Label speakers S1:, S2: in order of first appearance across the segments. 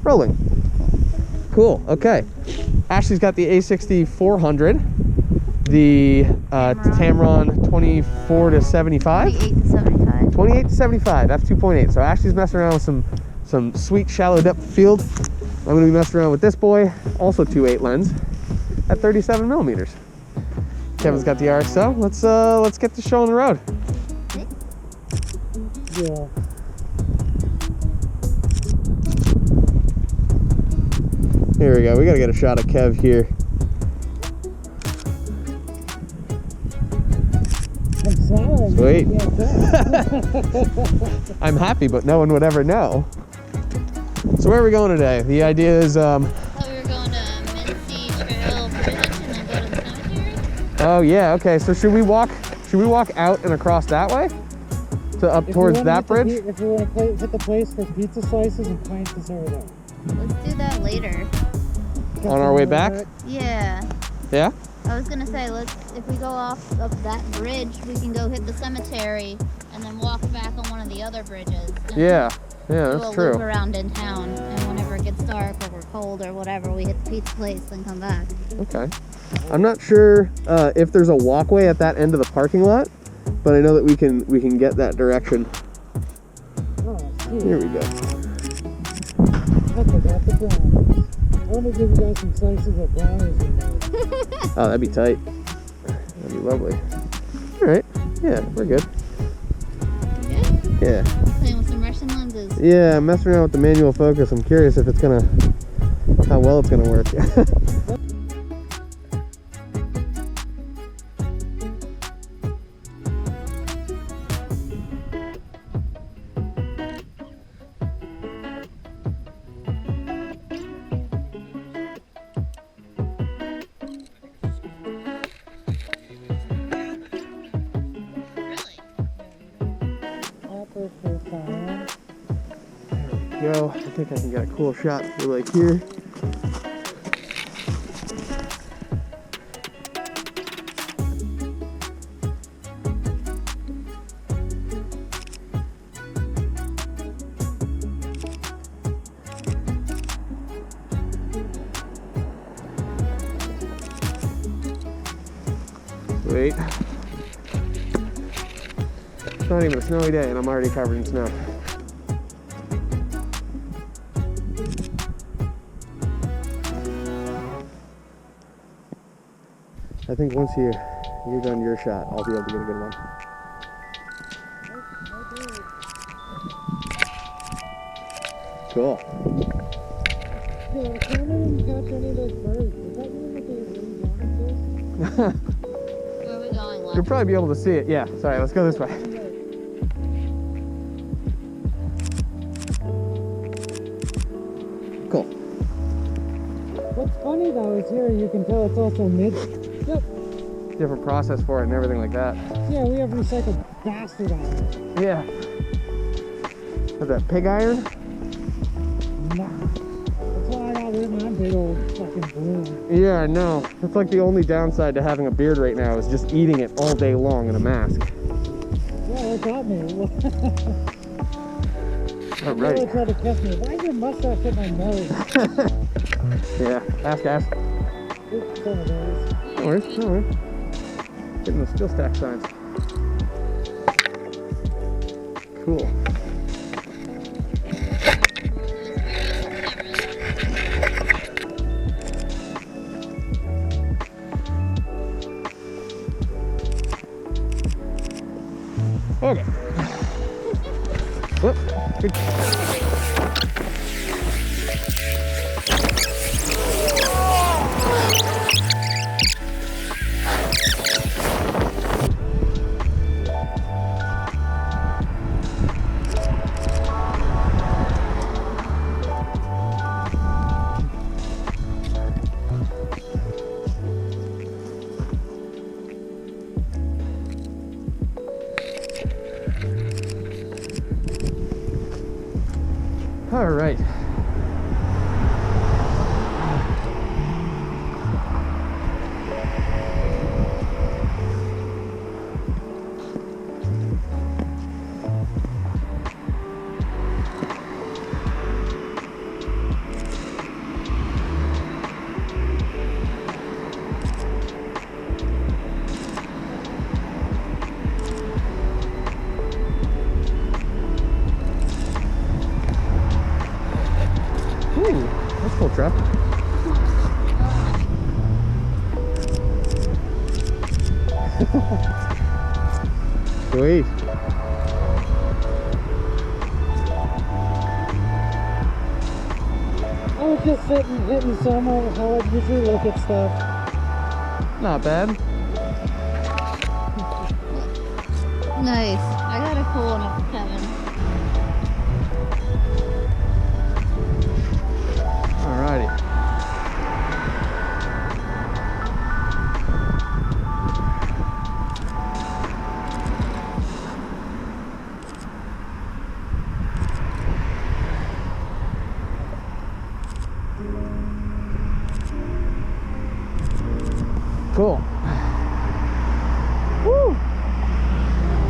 S1: Rolling. Cool. Okay. Ashley's got the A60-400, the Tamron 24 to 75.
S2: 28 to 75.
S1: 28 to 75. F2.8. So Ashley's messing around with some sweet shallow depth field. I'm gonna be messing around with this boy, also 2.8 lens, at 37 millimeters. Kevin's got the RXO. Let's get the show on the road.
S3: Yeah.
S1: Here we go. We gotta get a shot of Kev here.
S3: I'm sorry.
S1: Sweet.
S3: Yeah,
S1: I'm happy, but no one would ever know. So where are we going today? The idea is
S2: I thought we were going to Mincy Trail Bridge and then go to the cemetery.
S1: oh yeah, okay. So should we walk out and across that way? To up towards that bridge?
S3: If we want to hit the place for pizza slices and pints to serve it up.
S2: Let's do that later.
S1: On our way back?
S2: Yeah.
S1: Yeah?
S2: I was gonna say, if we go off up that bridge, we can go hit the cemetery and then walk back on one of the other bridges.
S1: Yeah,
S2: Do
S1: that's
S2: a
S1: true.
S2: loop around in town, and whenever it gets dark or we're cold or whatever, we hit the pizza place and come back.
S1: Okay. I'm not sure if there's a walkway at that end of the parking lot, but I know that we can get that direction.
S3: Oh, sweet.
S1: Here we go.
S3: I forgot the brownies. I want to give you guys some slices of brownies we made.
S1: Oh, that'd be tight. That'd be lovely. All right. Yeah, we're good.
S2: Good?
S1: Yeah.
S2: Playing with some Russian lenses.
S1: Yeah, I'm messing around with the manual focus. I'm curious if it's how well it's gonna work. Go. I think I can get a cool shot through like here. Sweet. It's not even a snowy day and I'm already covered in snow. I think once you're done your shot, I'll be able to get a good one. Cool.
S3: Yeah, the camera didn't catch any of those birds. Does that mean that they really want this?
S2: Where are we going,
S1: You'll
S2: left?
S1: probably be able to see it. Yeah, sorry, let's go this way. Cool.
S3: What's funny though is here you can tell it's also mid. Yep.
S1: Different process for it and everything like that.
S3: Yeah, we have recycled bastard on it.
S1: Yeah. Is that pig iron?
S3: No. That's why I got rid of my big old fucking broom.
S1: Yeah, I know. That's like the only downside to having a beard right now is just eating it all day long in a mask.
S3: Yeah, that got me.
S1: All
S3: You
S1: right.
S3: really tried to catch me. Why is your mustache hit my nose?
S1: Yeah, ask.
S3: Oops, sorry guys.
S1: No worries, no worries. Getting those steel stack signs. Cool. Okay. Whoop. Good. All right.
S3: I was just sitting, hitting somewhere how I usually look at stuff.
S1: Not bad.
S2: Nice. I got a cool one up for Kevin.
S1: Alrighty. Cool. Woo!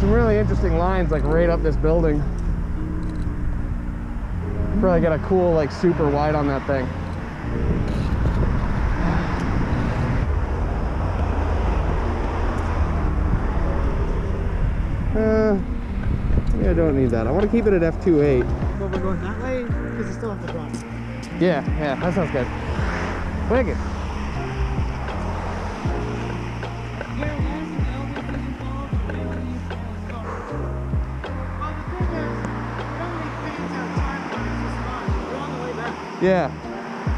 S1: Some really interesting lines like right up this building. Probably get a cool like super wide on that thing. Maybe I don't need that. I want to keep it at f2.8.
S3: But we're going that way because it's still have the front.
S1: Yeah, that sounds good. Wicked. Yeah.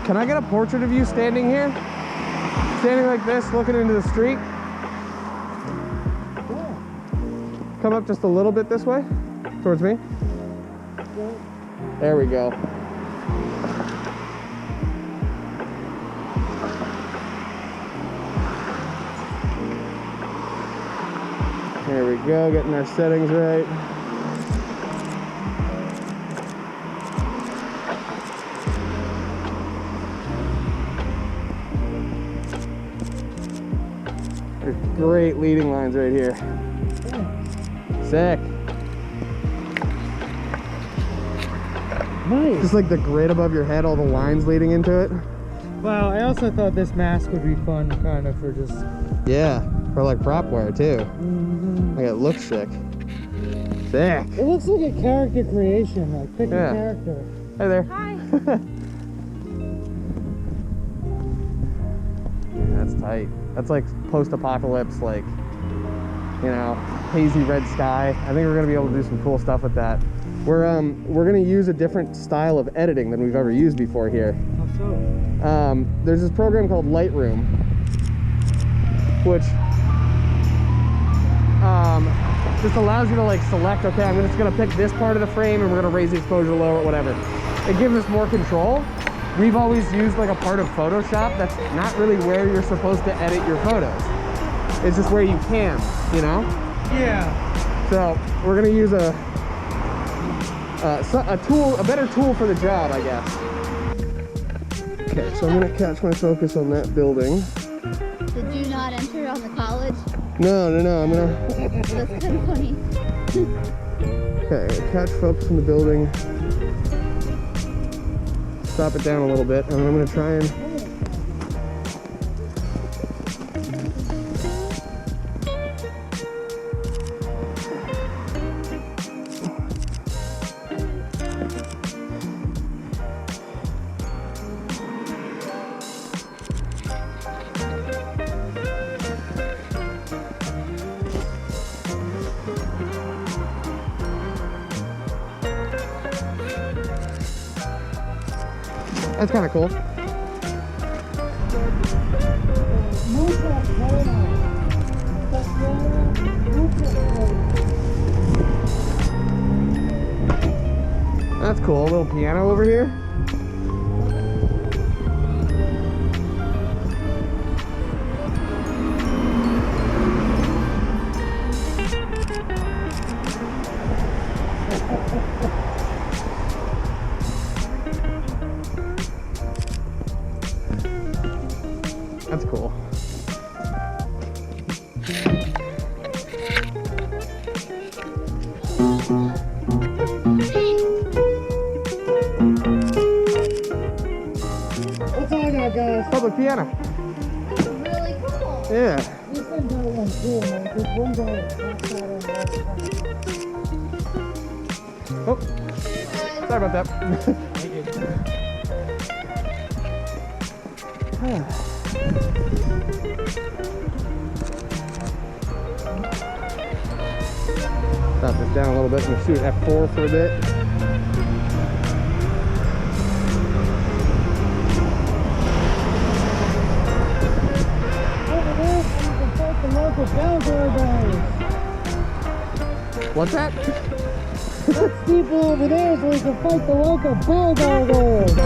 S1: Can I get a portrait of you standing here? Standing like this, looking into the street?
S3: Yeah.
S1: Come up just a little bit this way, towards me. There we go. There we go, getting our settings right. There's great leading lines right here. Sick.
S3: Nice.
S1: Just like the grid above your head, all the lines leading into it.
S3: Wow, I also thought this mask would be fun kind of for just...
S1: Yeah, for like prop wear too. Like it looks sick. Sick.
S3: It looks like a character creation, like pick
S1: Yeah.
S3: a character.
S1: Hey there.
S2: Hi.
S1: That's tight. That's like post-apocalypse, like, you know, hazy red sky. I think we're gonna be able to do some cool stuff with that. We're gonna use a different style of editing than we've ever used before here.
S3: How so?
S1: There's this program called Lightroom, which just allows you to like select, okay, I'm just gonna pick this part of the frame and we're gonna raise the exposure lower, whatever. It gives us more control. We've always used like a part of Photoshop that's not really where you're supposed to edit your photos. It's just where you can, you know?
S3: Yeah.
S1: So we're gonna use a tool, a better tool for the job, I guess. Okay, so I'm gonna catch my focus on that building.
S2: Did you not enter on the college?
S1: No, I'm gonna,
S2: That's kind of funny.
S1: okay, catch focus on the building. Stop it down a little bit, and I'm gonna try and that's kind of cool. That's cool. A little piano over here. That's cool.
S3: That's all I got, guys.
S1: Public piano.
S2: That's really cool.
S1: Yeah.
S3: This thing got one cool, man. There's one guy outside on the
S1: Oh, sorry about that. Drop this down a little bit. I'm gonna shoot F4 for a bit.
S3: Over there, you can fight the local cowboy guys.
S1: What's that?
S3: That steeple over there so we can fight the local bulldoggers.